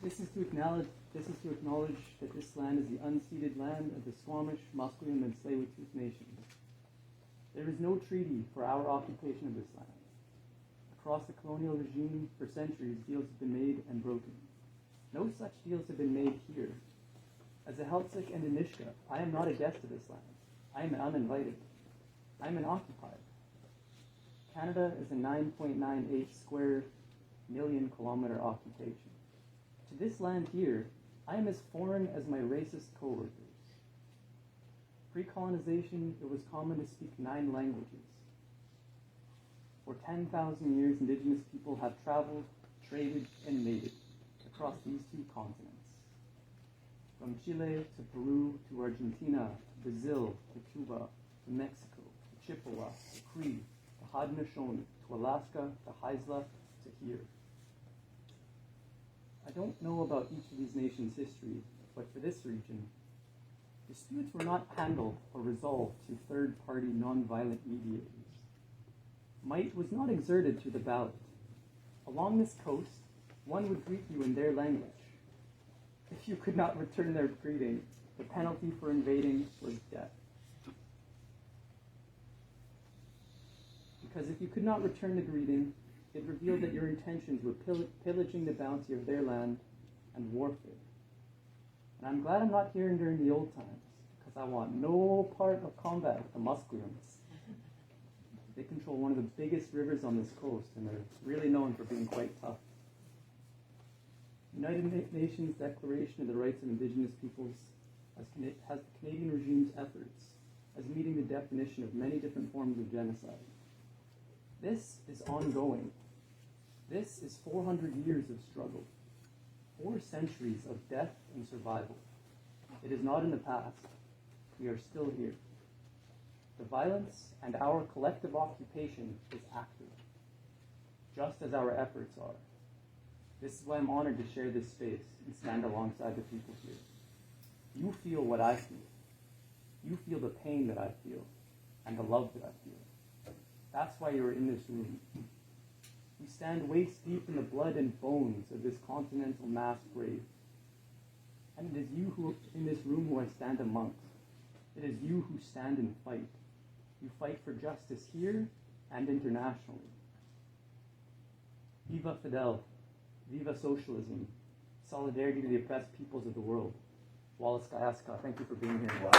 This is to acknowledge that this land is the unceded land of the Squamish, Musqueam, and Tsleil-Waututh nations. There is no treaty for our occupation of this land. Across the colonial regime, for centuries, deals have been made and broken. No such deals have been made here. As a Heiltsuk and Anishka, I am not a guest of this land. I am uninvited. I am an occupied. Canada is a 9.98 square million kilometer occupation. To this land here, I am as foreign as my racist co-workers. Pre-colonization, it was common to speak 9 languages. For 10,000 years, Indigenous people have traveled, traded, and mated across these 2 continents. From Chile to Peru to Argentina, to Brazil, to Cuba, to Mexico, to Chippewa, to Cree, to Haudenosaunee, to Alaska, to Haisla, to here. I don't know about each of these nations' history, but for this region, disputes were not handled or resolved through third-party nonviolent mediators. Might was not exerted through the ballot. Along this coast, one would greet you in their language. If you could not return their greeting, the penalty for invading was death. Because if you could not return the greeting, it revealed that your intentions were pillaging the bounty of their land and warfare. And I'm glad I'm not here during the old times, because I want no part of combat with the Musqueams. They control one of the biggest rivers on this coast, and they're really known for being quite tough. The United Nations Declaration of the Rights of Indigenous Peoples has the Canadian regime's efforts as meeting the definition of many different forms of genocide. This is ongoing. This is 400 years of struggle, 4 centuries of death and survival. It is not in the past. We are still here. The violence and our collective occupation is active, just as our efforts are. This is why I'm honored to share this space and stand alongside the people here. You feel what I feel. You feel the pain that I feel and the love that I feel. That's why you're in this room. We stand waist deep in the blood and bones of this continental mass grave. And it is you who in this room who I stand amongst. It is you who stand and fight. You fight for justice here and internationally. Viva Fidel. Viva socialism. Solidarity to the oppressed peoples of the world. Wallace Kayaska, thank you for being here. Wow.